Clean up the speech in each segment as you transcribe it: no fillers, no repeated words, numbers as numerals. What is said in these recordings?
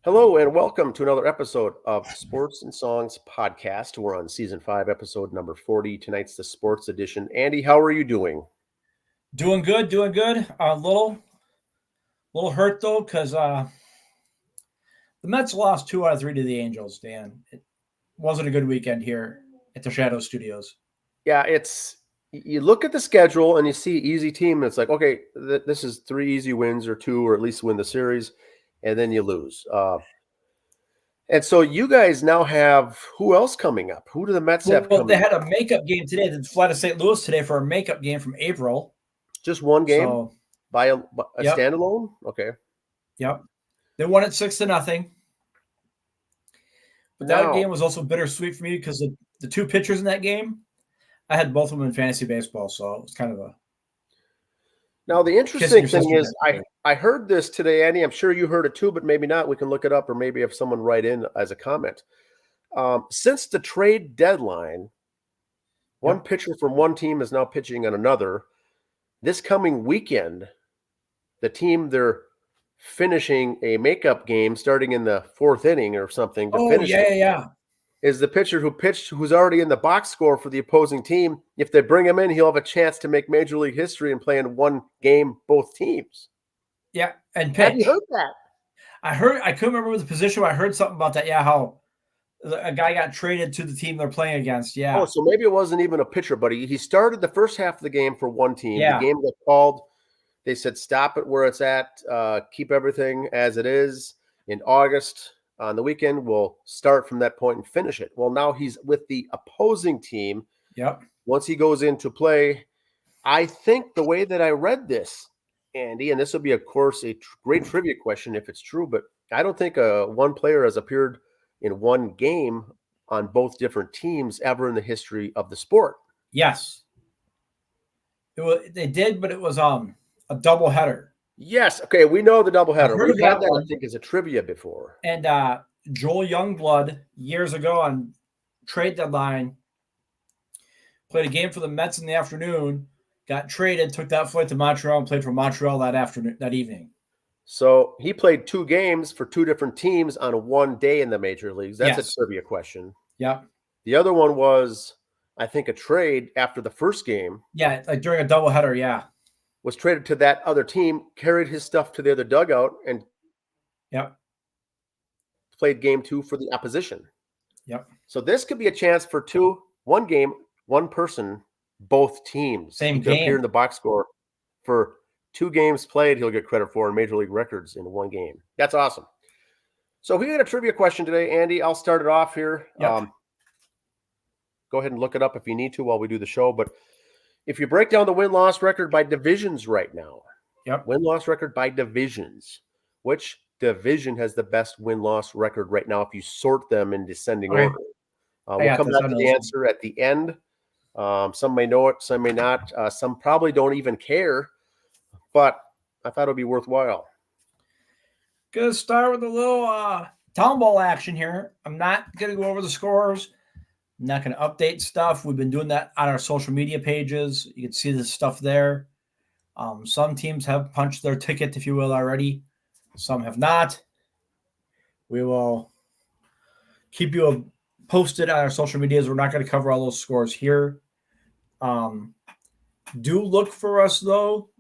Hello and welcome to another episode of Sports and Songs Podcast. We're on season 5, episode number 40. Tonight's the sports edition. Andy, how are you doing? Doing good, doing good. Little hurt though, because the Mets lost 2 out of 3 to the Angels. Dan, it wasn't a good weekend here at the Shadow Studios. Yeah, you look at the schedule and you see easy team, and it's like, okay, this is 3 easy wins or 2, or at least win the series, and then you lose. And so you guys now have who else coming up? Who do the Mets have Well, coming they had up? a makeup game today. They fly to St. Louis today for a makeup game from April. Just one game So, by a yep, standalone? Okay. yep. They won it 6-0. But that Now, game was also bittersweet for me because the 2 pitchers in that game, I had both of them in fantasy baseball, so it was kind of a Now, the kissing interesting your thing sister is, I heard this today, Andy. I'm sure you heard it too, but maybe not. We can look it up, or maybe have someone write in as a comment. Since the trade deadline, one Yep. pitcher from one team is now pitching on another. This coming weekend, the team they're finishing a makeup game starting in the 4th inning or something to Oh, finish it yeah. is the pitcher who pitched, who's already in the box score for the opposing team. If they bring him in, he'll have a chance to make Major League history and play in one game both teams. Yeah, and Have you pitch. heard that? I couldn't remember the position, but I heard something about that. Yeah, how a guy got traded to the team they're playing against. Oh, Yeah. so maybe it wasn't even a pitcher, but he started the first half of the game for one team. The Yeah. game got called. They said, stop it where it's at. Keep everything as it is. In August, on the weekend, we'll start from that point and finish it. Well, now he's with the opposing team. Yep. Once he goes into play, I think the way that I read this, Andy, and this will be, of course, a great trivia question if it's true, but I don't think one player has appeared in one game on both different teams ever in the history of the sport. Yes. They did, but it was a doubleheader. Yes. Okay. We know the doubleheader. heard We've of had that that, one. I think, as a trivia before. And Joel Youngblood years ago on trade deadline played a game for the Mets in the afternoon, got traded, took that flight to Montreal, and played for Montreal that evening. So he played 2 games for 2 different teams on one day in the major leagues. That's Yes. a trivia question. Yep. The other one was, I think, a trade after the first game. Yeah, like during a doubleheader. Yeah. Was traded to that other team, carried his stuff to the other dugout, and Yep. played game 2 for the opposition. Yep. So this could be a chance for one game, one person, both teams. Same He could appear game. in the box score for 2 games played. He'll get credit for in Major League records in one game. That's awesome. So we got a trivia question today, Andy. I'll start it off here. Yep. Go ahead and look it up if you need to while we do the show. But if you break down the win-loss record by divisions right now, Yep. win-loss record by divisions, which division has the best win-loss record right now if you sort them in descending Okay. order? We'll come back to the answer at the end. Some may know it, some may not. Some probably don't even care, but I thought it would be worthwhile. Gonna start with a little town ball action here. I'm not gonna go over the scores. I'm not gonna update stuff. We've been doing that on our social media pages. You can see the stuff there. Some teams have punched their ticket, if you will, already. Some have not. We will keep you posted on our social medias. We're not going to cover all those scores here. Do look for us, though,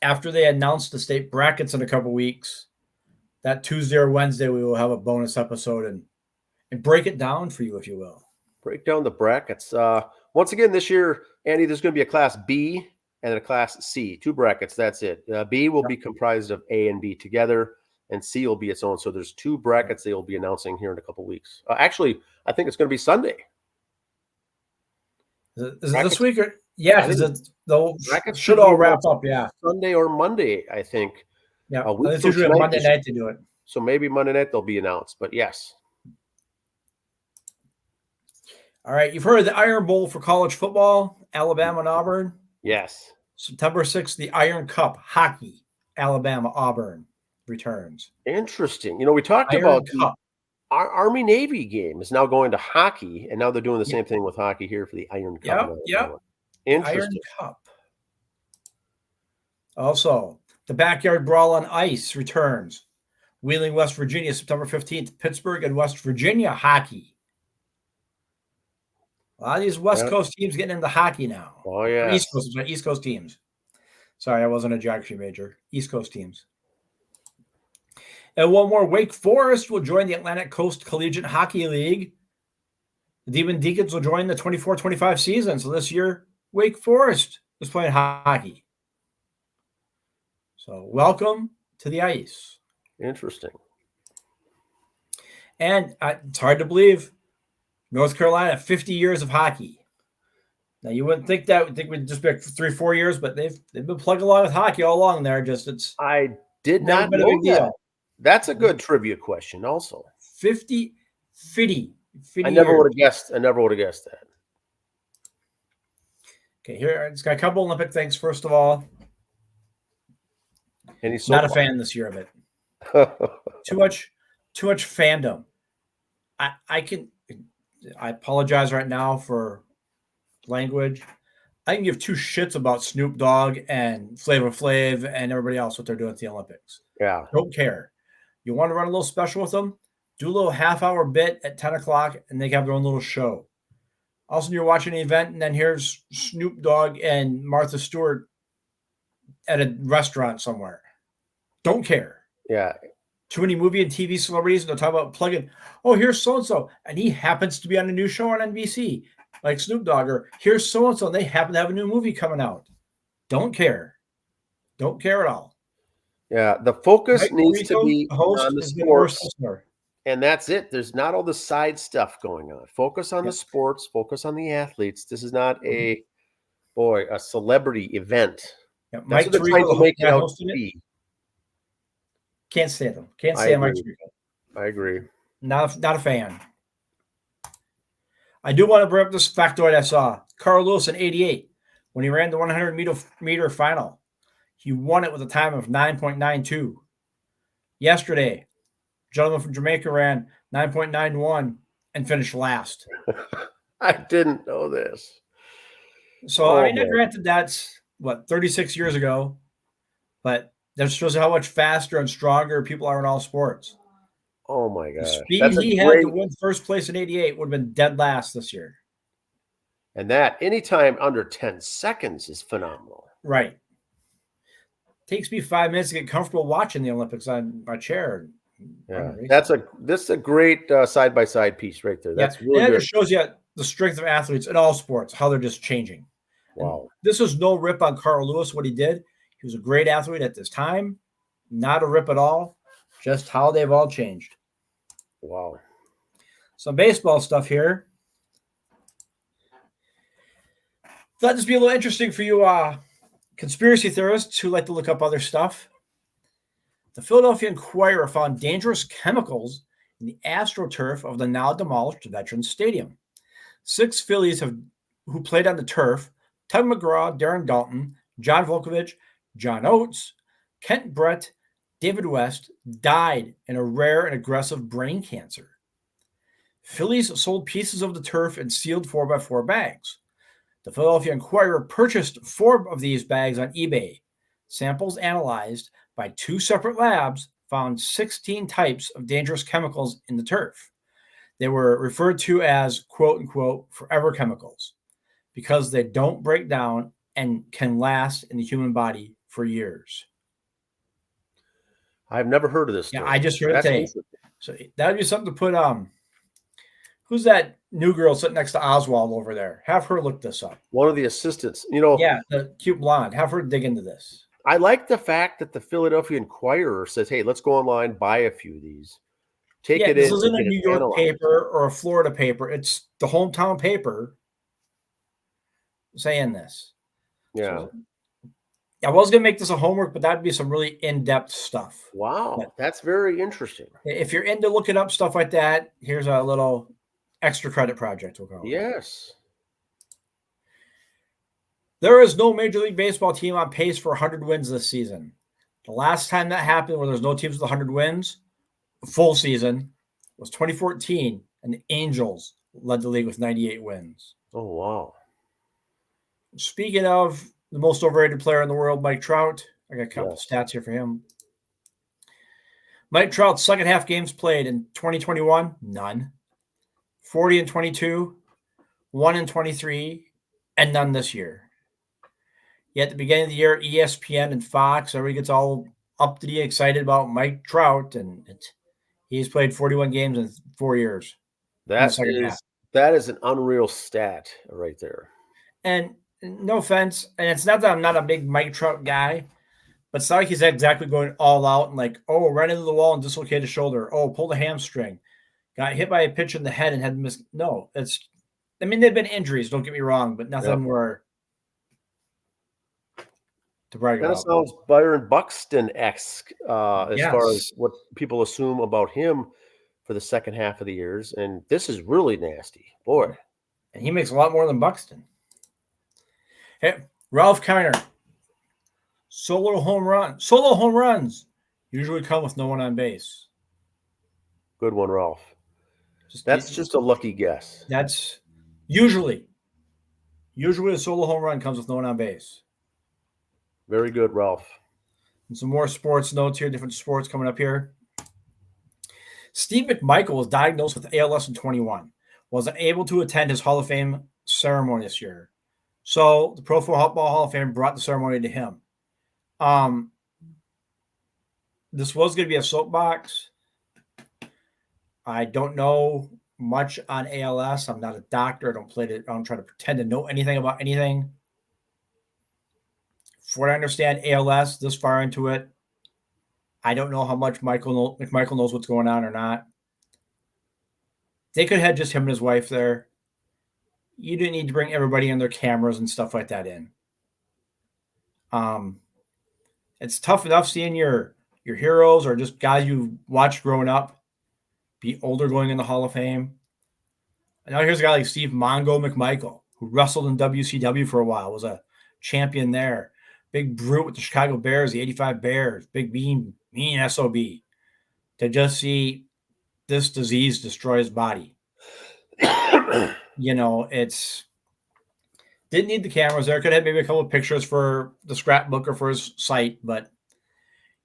after they announce the state brackets in a couple weeks. That Tuesday or Wednesday, we will have a bonus episode and break it down for you, if you will. Break down the brackets. Once again, this year, Andy, there's going to be a Class B and a Class C. 2 brackets, that's it. B will be comprised of A and B together, and C will be its own. So there's 2 brackets they will be announcing here in a couple weeks. Actually, I think it's going to be Sunday. Is it this week? Yeah, because brackets should all wrap up, yeah. Sunday or Monday, I think. Yeah, it's usually a Monday night to do it. So maybe Monday night they'll be announced, but yes. All right, you've heard of the Iron Bowl for college football, Alabama and Auburn? Yes. September 6th, the Iron Cup hockey, Alabama, Auburn returns. Interesting. We talked about our Army-Navy game is now going to hockey, and now they're doing the same thing with hockey here for the Iron Cup. Yep. Interesting. Iron Cup. Also, the Backyard Brawl on Ice returns. Wheeling, West Virginia, September 15th. Pittsburgh and West Virginia hockey. A lot of these West Coast teams getting into hockey now. Oh, yeah. East Coast teams. Sorry, I wasn't a geography major. East Coast teams. And one more, Wake Forest will join the Atlantic Coast Collegiate Hockey League. The Demon Deacons will join the 24-25 season. So this year, Wake Forest is playing hockey. So welcome to the ice. Interesting. And it's hard to believe, North Carolina, 50 years of hockey. Now, you wouldn't think that. I think we'd just be like 3-4 years, but they've been plugging along with hockey all along there. I did not know that. Deal. That's a good trivia question also. 50 I never would have guessed. I never would have guessed that. Okay, here it's got a couple Olympic things. First of all, not a fan this year of it. Too much fandom. I apologize right now for language. I can give two shits about Snoop Dogg and Flavor Flav and everybody else what they're doing at the Olympics. Yeah, don't care. You want to run a little special with them? Do a little half-hour bit at 10 o'clock, and they have their own little show. Also, you're watching an event, and then here's Snoop Dogg and Martha Stewart at a restaurant somewhere. Don't care. Yeah. Too many movie and TV celebrities, and they'll talk about plugging, oh, here's so-and-so, and he happens to be on a new show on NBC, like Snoop Dogg, or here's so-and-so, and they happen to have a new movie coming out. Don't care. Don't care at all. Yeah, the focus needs to be on the sports. And that's it. There's not all the side stuff going on. Focus on the sports. Focus on the athletes. This is not a celebrity event. Yeah, Mike what they're trying to make it out to be. Can't stand them. Can't stand Mike Tirico. I agree. Not a fan. I do want to bring up this factoid I saw. Carl Lewis in '88, when he ran the 100-meter final, he won it with a time of 9.92. Yesterday, a gentleman from Jamaica ran 9.91 and finished last. I didn't know this. So, granted, that's 36 years ago, but that shows how much faster and stronger people are in all sports. Oh my God. The speed he had to win first place in '88 would have been dead last this year. And that anytime under 10 seconds is phenomenal. Right. Takes me 5 minutes to get comfortable watching the Olympics on my chair. Yeah, this is a great side-by-side piece right there. That's really good. It shows you the strength of athletes in all sports, how they're just changing. Wow. And this is no rip on Carl Lewis, what he did. He was a great athlete at this time. Not a rip at all. Just how they've all changed. Wow. Some baseball stuff here. Thought this would be a little interesting for you conspiracy theorists who like to look up other stuff. The Philadelphia Inquirer found dangerous chemicals in the AstroTurf of the now demolished Veterans Stadium. 6 Phillies who played on the turf, Tug McGraw, Darren Dalton, John Volkovich, John Oates, Kent Brett, David West, died in a rare and aggressive brain cancer. Phillies sold pieces of the turf in sealed 4x4 bags. The Philadelphia Inquirer purchased 4 of these bags on eBay. Samples analyzed by 2 separate labs found 16 types of dangerous chemicals in the turf. They were referred to as, quote unquote, forever chemicals because they don't break down and can last in the human body for years. I've never heard of this. Yeah, I just heard it today. So that would be something to put who's that new girl sitting next to Oswald over there? Have her look this up. One of the assistants, Yeah, the cute blonde. Have her dig into this. I like the fact that the Philadelphia Inquirer says, hey, let's go online, buy a few of these. This isn't a New York paper or a Florida paper. It's the hometown paper saying this. Yeah. So, I was going to make this a homework, but that'd be some really in-depth stuff. Wow. That's very interesting. If you're into looking up stuff like that, here's a little extra credit project. We'll call it. Yes. There is no Major League Baseball team on pace for 100 wins this season. The last time that happened where there's no teams with 100 wins, full season, was 2014, and the Angels led the league with 98 wins. Oh, wow. Speaking of the most overrated player in the world, Mike Trout, I got a couple stats here for him. Mike Trout's second half games played in 2021, none. 40 and 22, 1 and 23, and none this year. Yet at the beginning of the year, ESPN and Fox, everybody gets all up to the excited about Mike Trout, and he's played 41 games in 4 years. That is an unreal stat right there. And no offense, and it's not that I'm not a big Mike Trout guy, but it's not like he's exactly going all out and like, oh, ran into the wall and dislocated a shoulder. Oh, pulled a hamstring. Got hit by a pitch in the head and had to miss. No, they've been injuries, don't get me wrong, but nothing were to brag about. That sounds Byron Buxton-esque as far as what people assume about him for the second half of the years. And this is really nasty. Boy. And he makes a lot more than Buxton. Hey, Ralph Kiner. Solo home runs usually come with no one on base. Good one, Ralph. That's just a lucky guess. That's usually a solo home run comes with no one on base. Very good, Ralph. And some more sports notes here, different sports coming up here. Steve McMichael was diagnosed with ALS in 21. Was unable to attend his Hall of Fame ceremony this year. So the Pro Football Hall of Fame brought the ceremony to him. This was going to be a soapbox. I don't know much on ALS. I'm not a doctor. I don't try to pretend to know anything about anything. For what I understand, ALS, this far into it, I don't know how much McMichael knows what's going on or not. They could have just him and his wife there. You didn't need to bring everybody and their cameras and stuff like that in. It's tough enough seeing your heroes or just guys you watched growing up be older going in the Hall of Fame. And now here's a guy like Steve Mongo McMichael, who wrestled in WCW for a while, was a champion there. Big brute with the Chicago Bears, the 85 Bears, big mean SOB. To just see this disease destroy his body. It's didn't need the cameras there. Could have maybe a couple of pictures for the scrapbook or for his site, but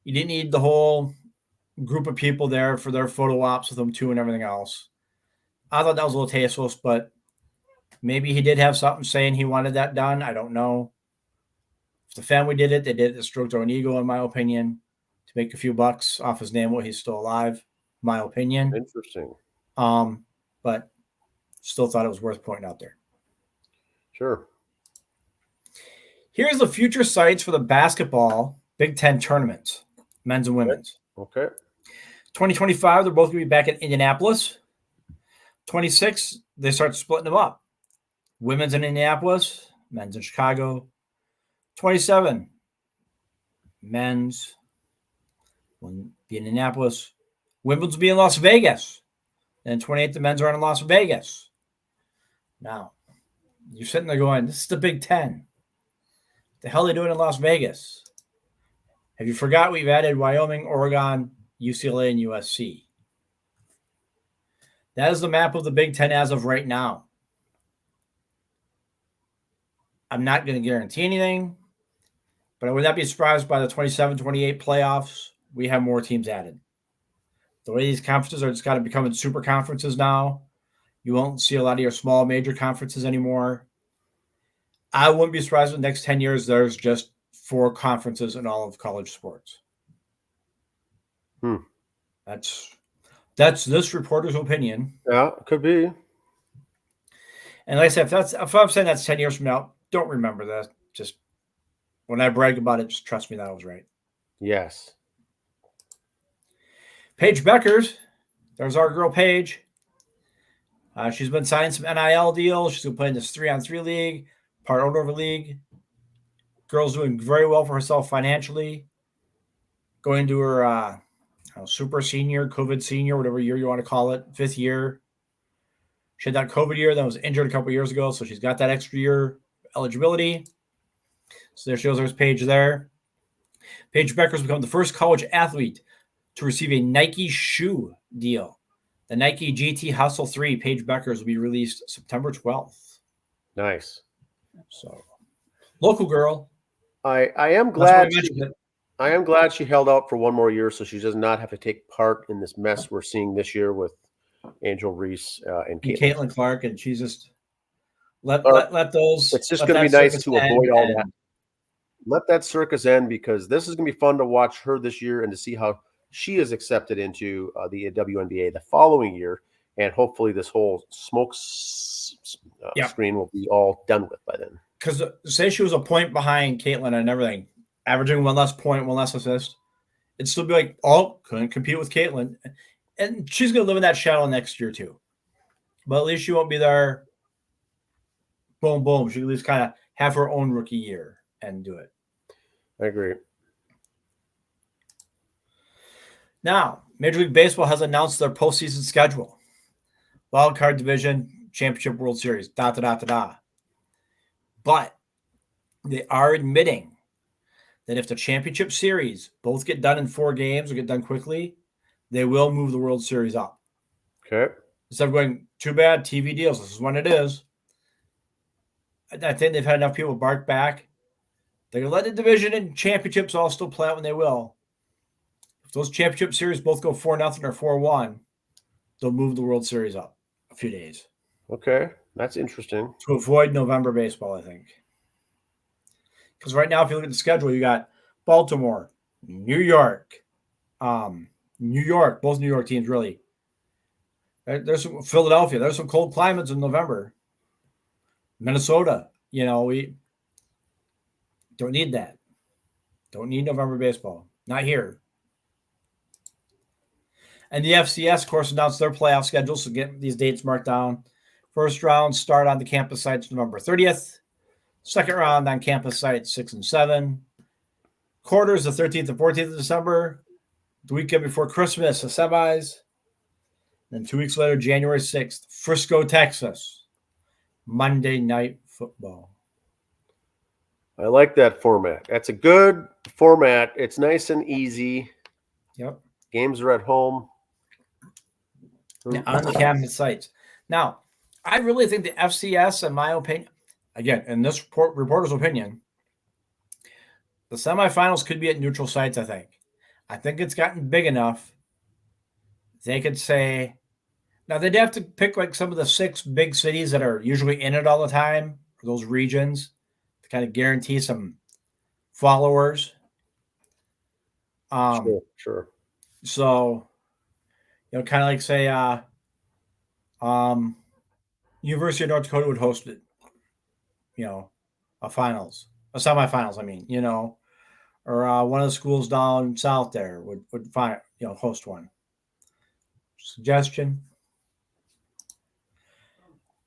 you didn't need the whole group of people there for their photo ops with him too and everything else. I thought that was a little tasteless, but maybe he did have something saying he wanted that done. I don't know. If the family did it, they did it to stroke their own ego, in my opinion, to make a few bucks off his name while he's still alive, my opinion. Interesting. But still thought it was worth pointing out there. Sure. Here's the future sites for the basketball Big Ten tournaments, men's and women's. Okay. 2025, they're both going to be back in Indianapolis. 26, they start splitting them up. Women's in Indianapolis, men's in Chicago. 27, men's will be in Indianapolis. Women's will be in Las Vegas. And 28, the men's are in Las Vegas. Now, you're sitting there going, this is the Big Ten. What the hell are they doing in Las Vegas? Have you forgot we've added Wyoming, Oregon, UCLA, and USC? That is the map of the Big Ten as of right now. I'm not going to guarantee anything, but I would not be surprised by the 27-28 playoffs. We have more teams added. The way these conferences are just got to become super conferences now. You won't see a lot of your small major conferences anymore. I wouldn't be surprised in the next 10 years there's just 4 conferences in all of college sports. That's this reporter's opinion. Yeah, it could be. And like I said, if I'm saying that's 10 years from now, don't remember that. Just when I brag about it, just trust me that I was right. Yes. Paige Bueckers, there's our girl Paige. She's been signing some NIL deals. She's going to play in this 3-on-3 league, part owner of a league. Girl's doing very well for herself financially. Going to her super senior, COVID senior, whatever year you want to call it, 5th year. She had that COVID year, then was injured a couple years ago, so she's got that extra year eligibility. So there shows there's Paige there. Paige Bueckers become the first college athlete to receive a Nike shoe deal. The Nike GT Hustle 3 Paige Bueckers will be released September 12th. Nice. So, local girl. I am glad I am glad she held out for one more year so she does not have to take part in this mess we're seeing this year with Angel Reese and Caitlin. Caitlin Clark, and she's just let It's just going to be nice to avoid all that. Let that circus end, because this is going to be fun to watch her this year and to see how she is accepted into the WNBA the following year. And hopefully this whole smoke screen will be all done with by then. Because say she was a point behind Caitlin and everything, averaging one less point, one less assist, it'd still be like, oh, couldn't compete with Caitlin. And she's going to live in that shadow next year too. But at least she won't be there. Boom, boom. She can at least kind of have her own rookie year and do it. I agree. Now, Major League Baseball has announced their postseason schedule. Wild card division, championship, World Series, But they are admitting that if the championship series both get done in 4 games or get done quickly, they will move the World Series up. Okay. Instead of going, too bad, TV deals, this is when it is. I think they've had enough people bark back. They're going to let the division and championships all still play out when they will. If those championship series both go 4-0 or 4-1, they'll move the World Series up a few days. Okay. That's interesting. To avoid November baseball, I think. Because right now, if you look at the schedule, you got Baltimore, New York, both New York teams, really. There's some Philadelphia. There's some cold climates in November. Minnesota, we don't need that. Don't need November baseball. Not here. And the FCS, of course, announced their playoff schedule, so get these dates marked down. First round start on the campus sites November 30th. Second round on campus sites 6 and 7. Quarters the 13th and 14th of December. The weekend before Christmas, the semis. Then 2 weeks later, January 6th, Frisco, Texas. Monday Night Football. I like that format. That's a good format. It's nice and easy. Yep. Games are at home. On the campus sites. Now, I really think the FCS, in my opinion, again, in this reporter's opinion, the semifinals could be at neutral sites, I think. I think it's gotten big enough. They could say, now they'd have to pick like some of the 6 big cities that are usually in it all the time, or those regions, to kind of guarantee some followers. Sure. So, kind of like say, University of North Dakota would host it, a semifinals, or one of the schools down south there would host one. Suggestion.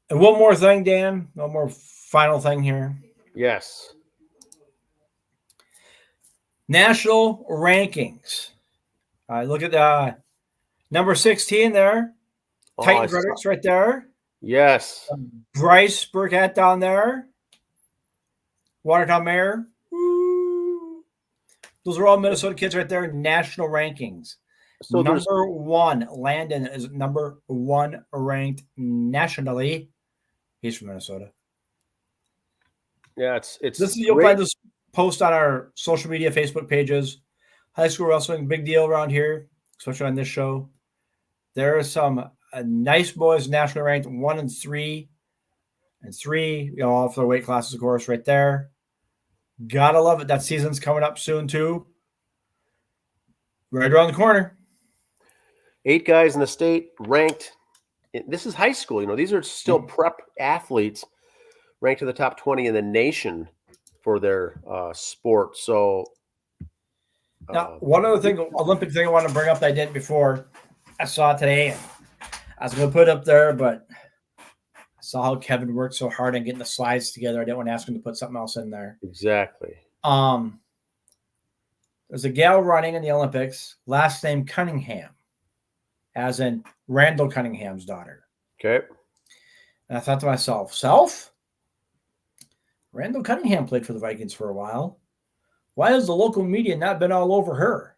And one more thing, Dan, one more final thing here. Yes. National rankings. Look at number 16 there. Titan Critics right there. Yes. Bryce Burkett down there. Watertown Mayor. Woo. Those are all Minnesota kids right there. National rankings. So number 1, Landon is number 1 ranked nationally. He's from Minnesota. Yeah, it's you'll find this post on our social media Facebook pages. High school wrestling, big deal around here, especially on this show. There are some nice boys nationally ranked 1 and 3. And 3, all for their weight classes, of course, right there. Gotta love it. That season's coming up soon, too. Right around the corner. 8 guys in the state ranked. This is high school. These are still prep athletes ranked to the top 20 in the nation for their sport. So now, one other thing, Olympic thing I want to bring up that I didn't before. I saw it today. And I was going to put it up there, but I saw how Kevin worked so hard on getting the slides together. I didn't want to ask him to put something else in there. Exactly. There's a gal running in the Olympics, last name Cunningham, as in Randall Cunningham's daughter. Okay. And I thought to myself, Randall Cunningham played for the Vikings for a while. Why has the local media not been all over her?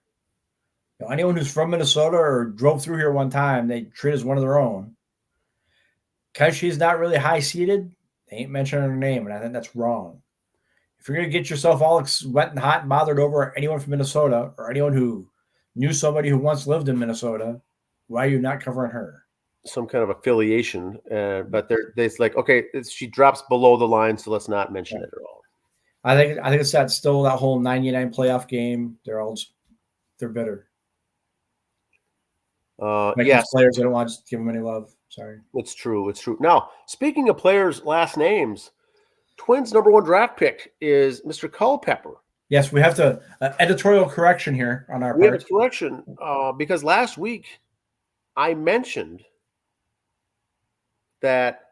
Anyone who's from Minnesota or drove through here one time, they treat as one of their own. Because she's not really high-seated, they ain't mentioning her name, and I think that's wrong. if you're going to get yourself all wet and hot and bothered over anyone from Minnesota or anyone who knew somebody who once lived in Minnesota, why are you not covering her? Some kind of affiliation, but it's like, okay, she drops below the line, so let's not mention it at all. I think it's still that whole 99 playoff game. They're bitter. Yes, players, I don't want to give them any love. Sorry. It's true. Now, speaking of players' last names, Twins' #1 draft pick is Mr. Culpepper. Yes, we have to editorial correction here on our part. We have a correction because last week I mentioned that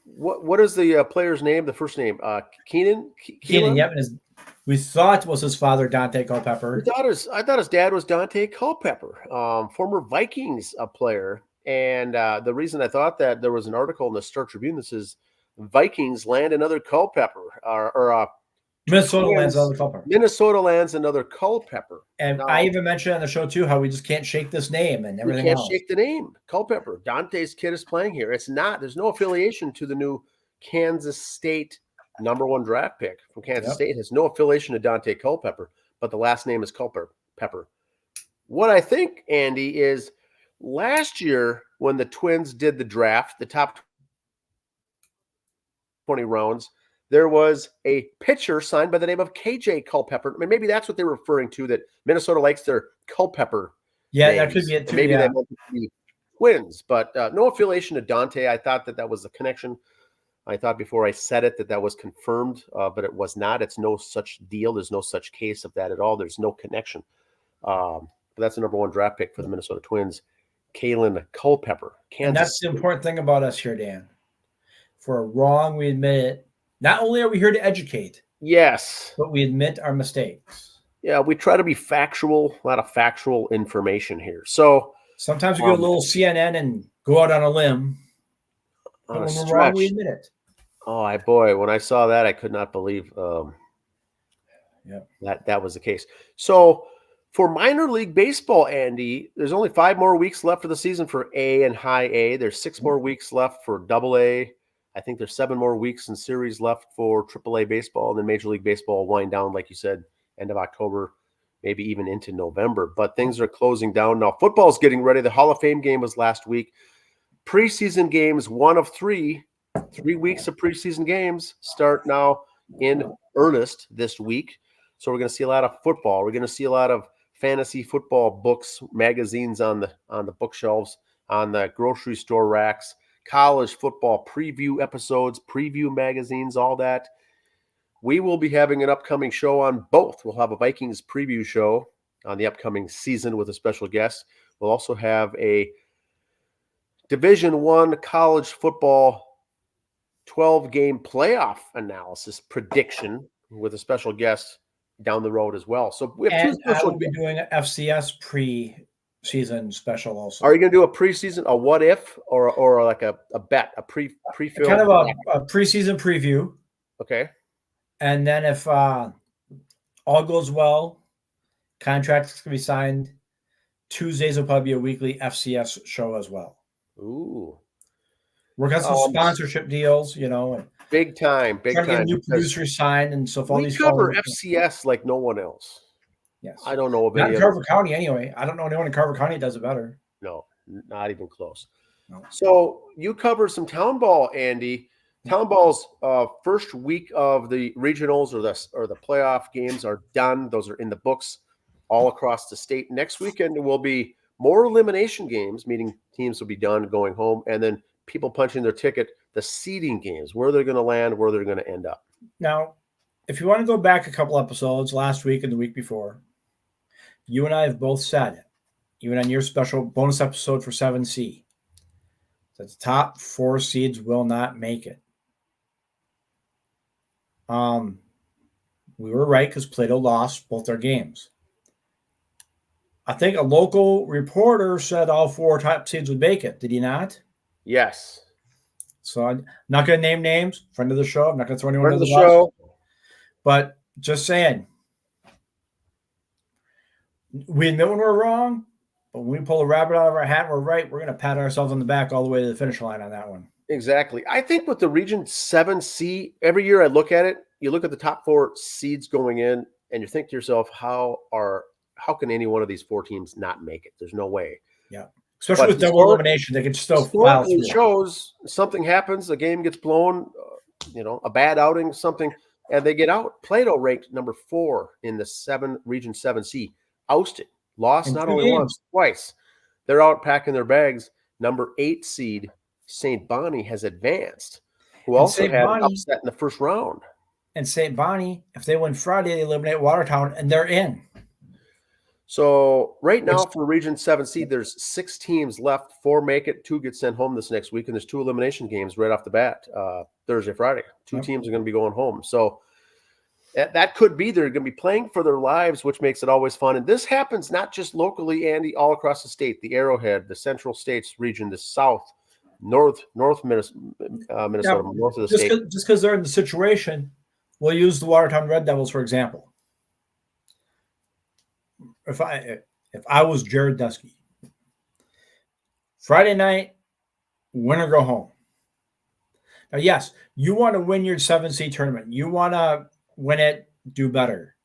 what is the player's name? The first name, Keenan. Keenan. Yep. We thought it was his father, Dante Culpepper. I thought his dad was Dante Culpepper, former Vikings player. And the reason I thought that, there was an article in the Star Tribune that says Vikings land another Culpepper, or Minnesota lands another Culpepper. Minnesota lands another Culpepper. And I even mentioned on the show too how we just can't shake this name and everything else. Shake the name Culpepper. Dante's kid is playing here. It's not. There's no affiliation to the new Kansas State #1 draft pick from Kansas State. It has no affiliation to Dante Culpepper, but the last name is Culpepper. What I think, Andy, is last year when the Twins did the draft, the top 20 rounds, there was a pitcher signed by the name of KJ Culpepper. I mean, maybe that's what they were referring to, that Minnesota likes their Culpepper. Yeah, names. That could be it too. Maybe they meant to be Twins, but no affiliation to Dante. I thought that was the connection. I thought before I said it that was confirmed, but it was not. It's no such deal. There's no such case of that at all. There's no connection. But that's the #1 draft pick for the Minnesota Twins, Kalen Culpepper. And that's the important thing about us here, Dan. For a wrong, we admit it. Not only are we here to educate, yes, but we admit our mistakes. Yeah, we try to be factual, a lot of factual information here. So sometimes we go a little CNN and go out on a limb. On when a we're wrong, we admit it. Oh, boy, when I saw that, I could not believe that was the case. So for minor league baseball, Andy, there's only 5 more weeks left of the season for A and high A. There's 6 more weeks left for double A. I think there's 7 more weeks in series left for AAA baseball, and then Major League Baseball will wind down, like you said, end of October, maybe even into November. But things are closing down now. Football's getting ready. The Hall of Fame game was last week. Preseason games, 1 of 3. 3 weeks of preseason games start now in earnest this week. So we're going to see a lot of football. We're going to see a lot of fantasy football books, magazines on the bookshelves, on the grocery store racks, college football preview episodes, preview magazines, all that. We will be having an upcoming show on both. We'll have a Vikings preview show on the upcoming season with a special guest. We'll also have a Division I college football 12-game playoff analysis prediction with a special guest down the road as well. So we have 2 special. We'll be doing an FCS pre-season special also. Are you going to do a preseason, a what if, or like a bet, a pre-film? Kind of a preseason preview. Okay. And then if all goes well, contracts can be signed. Tuesdays will probably be a weekly FCS show as well. Ooh. Work on some sponsorship deals, Big time. Trying to get a new producer signed, and so we cover FCS like no one else. Yes. I don't know of not any in Carver County anyway. I don't know anyone in Carver County does it better. No, not even close. No. So you cover some town ball, Andy. Town ball's first week of the regionals or the playoff games are done. Those are in the books all across the state. Next weekend will be more elimination games, meaning teams will be done going home, and then people punching their ticket, the seeding games, where they're going to land, where they're going to end up. Now, if you want to go back a couple episodes, last week and the week before, you and I have both said it, even on your special bonus episode for 7C, that the top 4 seeds will not make it. We were right because Plato lost both their games. I think a local reporter said all 4 top seeds would make it. Did he not? Yes. So I'm not going to name names. Friend of the show. I'm not going to throw anyone under the show. But just saying, we admit when we're wrong, but when we pull a rabbit out of our hat, we're right. We're going to pat ourselves on the back all the way to the finish line on that one. Exactly. I think with the Region 7C, every year I look at it, you look at the top 4 seeds going in, and you think to yourself, how can any one of these 4 teams not make it? There's no way. Yeah. Especially But with double elimination, they can still file historically through. shows something happens, a game gets blown, a bad outing, something, and they get out. Plato ranked number 4 in the Region 7C, ousted, lost In not 2 only games. once, twice. They're out packing their bags. Number 8 seed St. Bonnie has advanced, who And also St. had an Bonnie- upset in the first round. And St. Bonnie, if they win Friday, they eliminate Watertown, and they're in. So right now for Region 7C, there's 6 teams left. 4 make it, 2 get sent home this next week, and there's 2 elimination games right off the bat, Thursday, Friday. 2 teams are going to be going home. So that could be they're going to be playing for their lives, which makes it always fun. And this happens not just locally, Andy, all across the state, the Arrowhead, the Central States region, the South, North Minnesota, north of the state. Just because they're in the situation, we'll use the Watertown Red Devils, for example. If I was Jared Dusky, Friday night, win or go home. Now, yes, you want to win your 7C tournament. You want to win it, do better.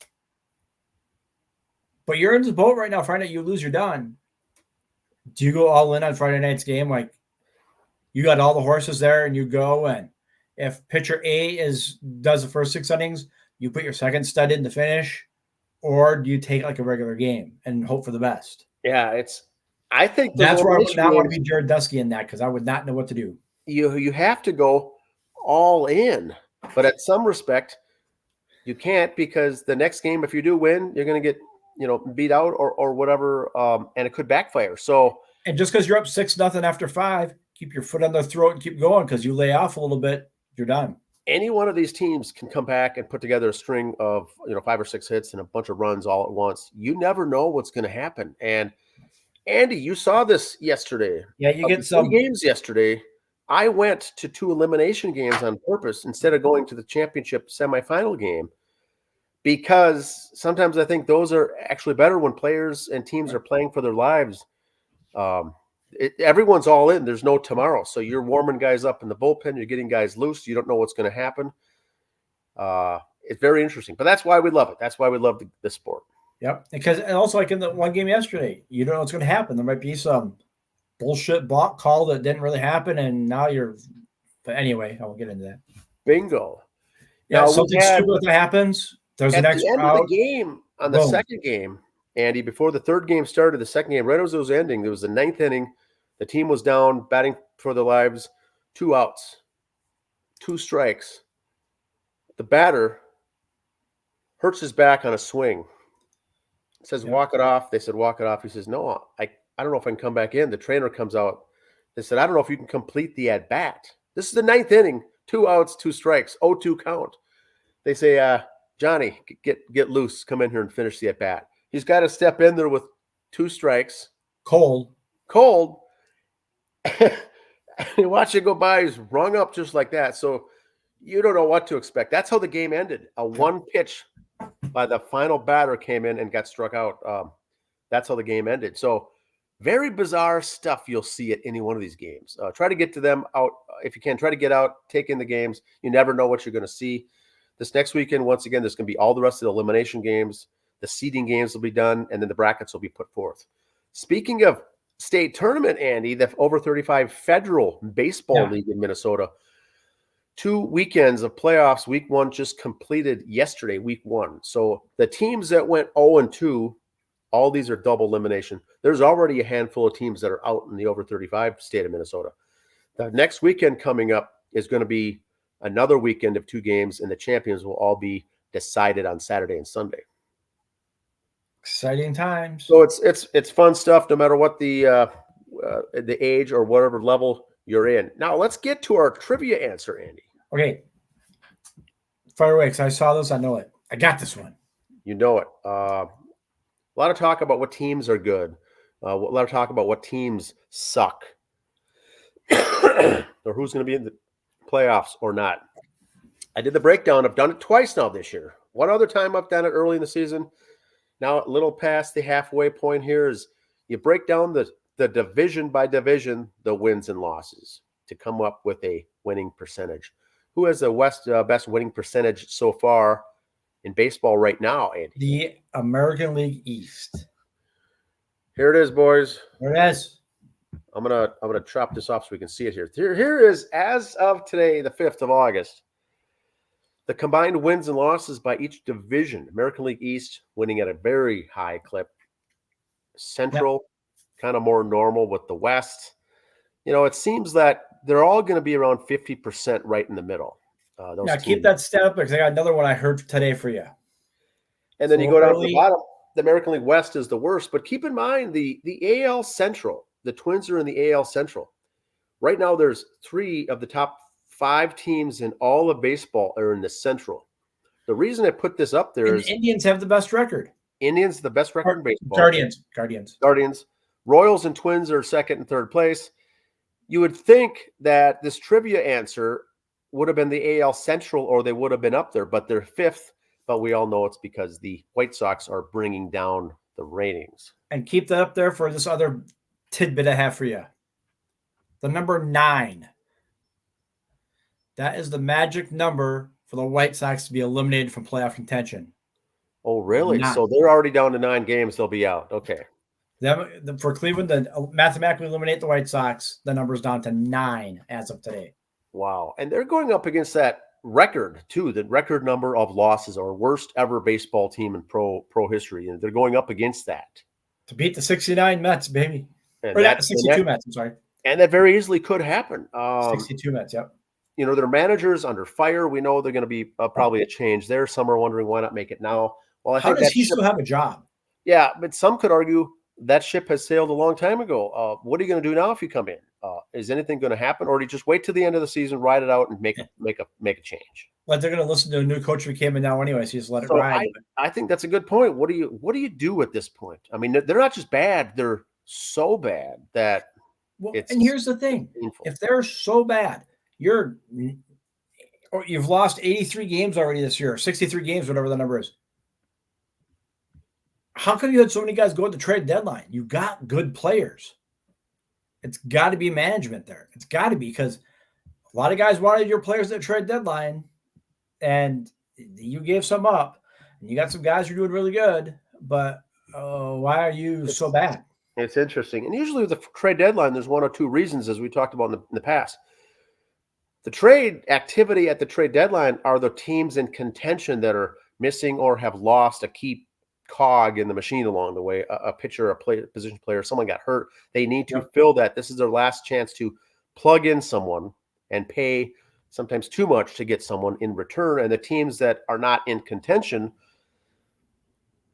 But you're in this boat right now. Friday night, you lose, you're done. Do you go all in on Friday night's game? Like, you got all the horses there and you go, and if pitcher A does the first 6 innings, you put your second stud in to finish, or do you take like a regular game and hope for the best? Yeah, I think that's where I would not want to be Jared Dusky in that, because I would not know what to do. You have to go all in, but at some respect, you can't, because the next game, if you do win, you're going to get beat out or whatever, and it could backfire. So, and just because you're up 6-0 after 5, keep your foot on their throat and keep going, because you lay off a little bit, you're done. Any one of these teams can come back and put together a string of 5 or 6 hits and a bunch of runs all at once. You never know what's going to happen. And Andy, you saw this yesterday. Yeah, you get some games yesterday. I went to 2 elimination games on purpose instead of going to the championship semifinal game, because sometimes I think those are actually better when players and teams are playing for their lives. Everyone's all in. There's no tomorrow. So you're warming guys up in the bullpen. You're getting guys loose. You don't know what's going to happen. It's very interesting. But that's why we love it. That's why we love the sport. Yep. And also, like in the one game yesterday, you don't know what's going to happen. There might be some bullshit balk call that didn't really happen, and now you're – but anyway, I won't get into that. Bingo. Yeah, something stupid that happens. There's an extra end of the game, on the second game, Andy, before the third game started, the second game, right as it was ending, there was the 9th inning. The team was down, batting for their lives, 2 outs, 2 strikes. The batter hurts his back on a swing. Says, walk it off. They said, walk it off. He says, no, I don't know if I can come back in. The trainer comes out. They said, I don't know if you can complete the at-bat. This is the 9th inning, 2 outs, 2 strikes, 0-2 count. They say, Johnny, get loose. Come in here and finish the at-bat. He's got to step in there with 2 strikes. Cold. You watch it go by. He's rung up just like that. So you don't know what to expect. That's how the game ended. A 1 pitch by the final batter came in and got struck out. That's how the game ended. So very bizarre stuff you'll see at any one of these games. Try to get to them out if you can. Try to get out, take in the games. You never know what you're going to see. This next weekend, once again, there's going to be all the rest of the elimination games. The seeding games will be done, and then the brackets will be put forth. Speaking of state tournament, Andy, the over 35 Federal Baseball League in Minnesota, 2 weekends of playoffs. Week 1 just completed yesterday, week 1. So the teams that went 0-2, all these are double elimination. There's already a handful of teams that are out in the over 35 state of Minnesota. The next weekend coming up is going to be another weekend of 2 games, and the champions will all be decided on Saturday and Sunday. Exciting times. So it's fun stuff, no matter what the age or whatever level you're in. Now let's get to our trivia answer, Andy. Okay. Fire away, because I saw this. I know it. I got this one. You know it. A lot of talk about what teams are good. A lot of talk about what teams suck. Or who's going to be in the playoffs or not. I did the breakdown. I've done it twice now this year. One other time I've done it early in the season. Now, a little past the halfway point here is you break down the division by division, the wins and losses. to come up with a winning percentage. Who has the West best winning percentage so far in baseball right now, Andy? The American League East. Here it is, boys. There it is. I'm gonna chop this off so we can see it here. Here is, as of today, the 5th of August, the combined wins and losses by each division. American League East winning at a very high clip. Central, kind of more normal with the West. It seems that they're all going to be around 50% right in the middle. Now keep that stat up because I got another one I heard today for you. And then you go down to the bottom. The American League West is the worst, but keep in mind the AL Central. The Twins are in the AL Central. Right now, there's 3 of the top 5 teams in all of baseball are in the Central. The reason I put this up there is Indians have the best record. Indians, the best record in baseball. Guardians. Royals and Twins are 2nd and 3rd place. You would think that this trivia answer would have been the AL Central or they would have been up there, but they're 5th. But we all know it's because the White Sox are bringing down the ratings. And keep that up there for this other tidbit I have for you. The number 9. That is the magic number for the White Sox to be eliminated from playoff contention. Oh, really? 9. So they're already down to 9 games. They'll be out. Okay. For Cleveland to mathematically eliminate the White Sox, the number's down to 9 as of today. Wow. And they're going up against that record, too, the record number of losses, or worst ever baseball team in pro history. And they're going up against that. To beat the 69 Mets, baby. Or that 62 Mets, I'm sorry. And that very easily could happen. 62 Mets, yep. Their manager's under fire. We know they're going to be probably a change there. Some are wondering why not make it now. Well, How does he still have a job? Yeah, but some could argue that ship has sailed a long time ago. What are you going to do now if you come in? Is anything going to happen, or do you just wait till the end of the season, ride it out, and make a change? But they're going to listen to a new coach who came in now anyway, so you just let it ride. I think that's a good point. What do you do at this point? I mean, they're not just bad; they're so bad that and here's the thing: painful. If they're so bad, you've lost 83 games already this year, 63 games, whatever the number is. How come you had so many guys go at the trade deadline? You got good players. It's got to be management there. It's got to be, because a lot of guys wanted your players at the trade deadline, and you gave some up. And you got some guys who are doing really good, but why are you so bad? It's interesting. And usually with the trade deadline, there's 1 or 2 reasons, as we talked about in the past. The trade activity at the trade deadline are the teams in contention that are missing or have lost a key cog in the machine along the way, a pitcher, position player, someone got hurt. They need to fill that. This is their last chance to plug in someone and pay sometimes too much to get someone in return. And the teams that are not in contention,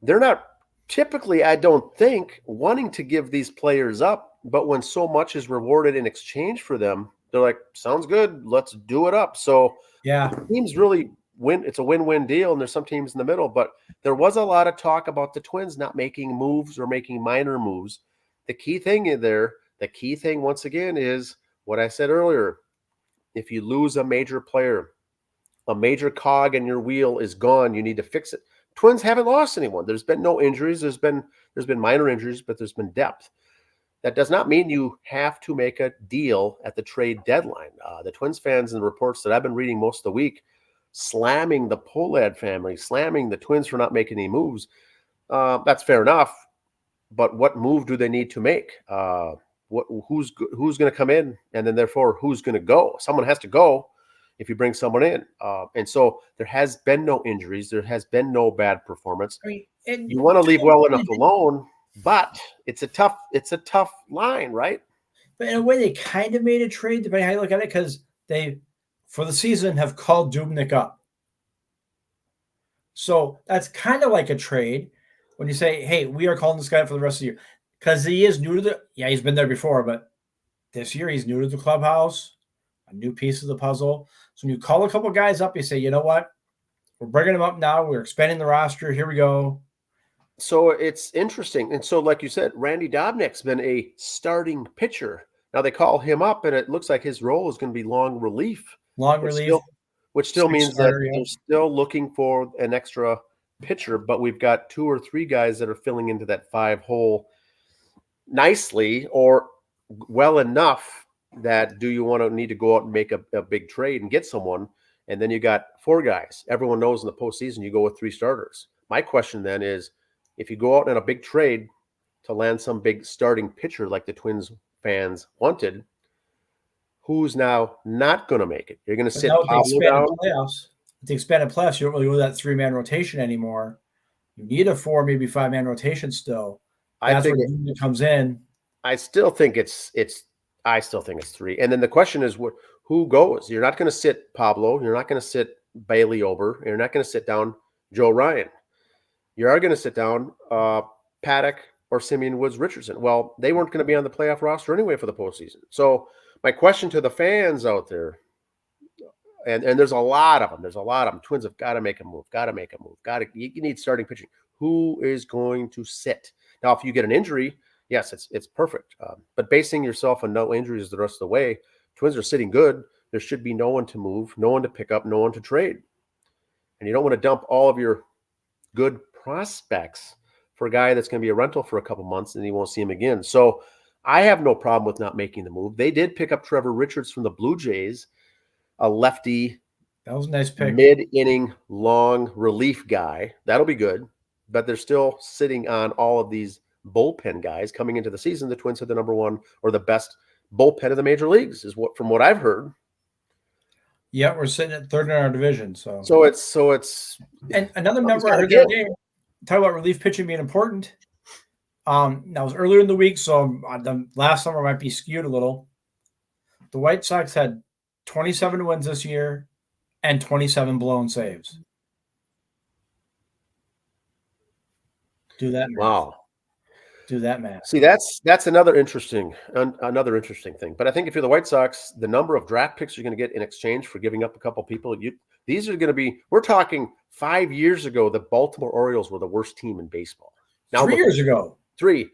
they're not typically, I don't think, wanting to give these players up. But when so much is rewarded in exchange for them, they're like, sounds good, let's do it up. So yeah, teams really win. It's a win-win deal, and there's some teams in the middle. But there was a lot of talk about the Twins not making moves or making minor moves. The key thing once again is what I said earlier. If you lose a major player, a major cog in your wheel is gone, you need to fix it. Twins haven't lost anyone. There's been no injuries. There's been minor injuries, but there's been depth. That does not mean you have to make a deal at the trade deadline. The Twins fans and the reports that I've been reading most of the week, slamming the Pohlad family, slamming the Twins for not making any moves. That's fair enough, but what move do they need to make? Who's going to come in, and then therefore who's going to go? Someone has to go if you bring someone in. And so there has been no injuries. There has been no bad performance. You want to leave well enough alone, but it's a tough line, right? But in a way, they kind of made a trade, depending on how you look at it, because they, for the season, have called Dubnyk up. So that's kind of like a trade when you say, hey, we are calling this guy for the rest of the year. Because he is new to he's been there before, but this year he's new to the clubhouse, a new piece of the puzzle. So when you call a couple guys up, you say, you know what? We're bringing them up now. We're expanding the roster. Here we go. So it's interesting. And so, like you said, Randy Dobnek's been a starting pitcher. Now they call him up, and it looks like his role is going to be long relief. Which still means that they're still looking for an extra pitcher, but we've got 2 or 3 guys that are filling into that 5 hole nicely or well enough that do you want to need to go out and make a big trade and get someone? And then you got 4 guys. Everyone knows in the postseason you go with 3 starters. My question then is, if you go out in a big trade to land some big starting pitcher like the Twins fans wanted, who's now not going to make it? You're going to sit Pablo down. Playoffs. With the expanded playoffs, you don't really go that 3-man rotation anymore. You need a 4, maybe 5-man rotation still. That's where it comes in. I still think it's 3. And then the question is, who goes? You're not going to sit Pablo. You're not going to sit Bailey over. You're not going to sit down Joe Ryan. You are going to sit down Paddock or Simeon Woods Richardson. Well, they weren't going to be on the playoff roster anyway for the postseason. So my question to the fans out there, and there's a lot of them. Twins have got to make a move. You need starting pitching. Who is going to sit? Now, if you get an injury, yes, it's perfect. But basing yourself on no injuries the rest of the way, Twins are sitting good. There should be no one to move, no one to pick up, no one to trade. And you don't want to dump all of your good prospects for a guy that's going to be a rental for a couple months and you won't see him again. So I have no problem with not making the move. They did pick up Trevor Richards from the Blue Jays, a lefty. That was a nice pick. Mid-inning long relief guy. That'll be good. But they're still sitting on all of these bullpen guys coming into the season. The Twins are the number 1 or the best bullpen of the major leagues, from what I've heard. Yeah, we're sitting at 3rd in our division. So it's and another number I heard the other day, talk about relief pitching being important. That was earlier in the week, so the last summer might be skewed a little. The White Sox had 27 wins this year and 27 blown saves. Do that math. Wow. Do that math. See, that's another interesting thing. But I think if you're the White Sox, the number of draft picks you're going to get in exchange for giving up a couple people, these are going to be. We're talking 5 years ago, the Baltimore Orioles were the worst team in baseball. Now 3 years ago. 3.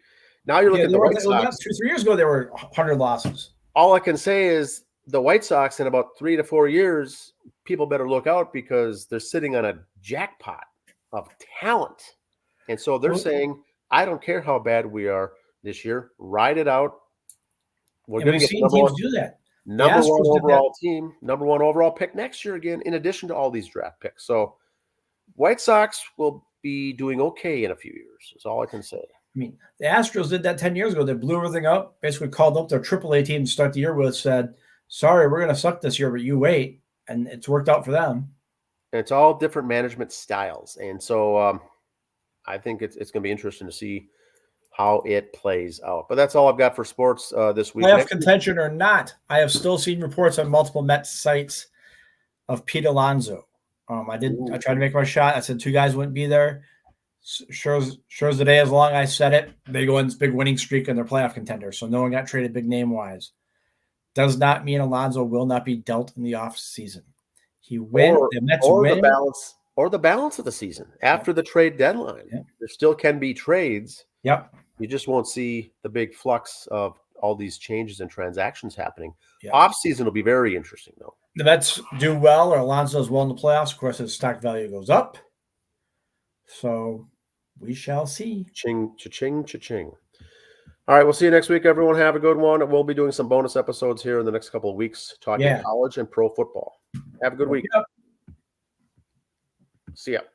Now you're looking at the White Sox. 3 years ago, there were 100 losses. All I can say is the White Sox in about 3 to 4 years, people better look out because they're sitting on a jackpot of talent. And so they're saying, I don't care how bad we are this year. Ride it out. We're going to get teams do that. Number 1 overall team, number 1 overall pick next year again, in addition to all these draft picks. So White Sox will be doing okay in a few years. Is all I can say. I mean, the Astros did that 10 years ago. They blew everything up, basically called up their AAA team to start the year with, said, sorry, we're going to suck this year, but you wait. And it's worked out for them. And it's all different management styles. And so I think it's going to be interesting to see how it plays out. But that's all I've got for sports this week. Playoff contention or not, I have still seen reports on multiple Mets sites of Pete Alonso. I tried to make my shot. I said 2 guys wouldn't be there. Sure as the day is long, I said it. They go in this big winning streak and they're playoff contenders. So no one got traded big name-wise. Does not mean Alonso will not be dealt in the offseason. He wins. The Mets win. The balance of the season after the trade deadline. Yeah. There still can be trades. Yep. You just won't see the big flux of all these changes and transactions happening. Yep. Off season will be very interesting, though. The Mets do well, or Alonso does well in the playoffs. Of course, his stock value goes up. So we shall see. Ching, cha-ching, cha-ching. All right, we'll see you next week, everyone. Have a good one. We'll be doing some bonus episodes here in the next couple of weeks talking college and pro football. Have a good week. Yep. See ya.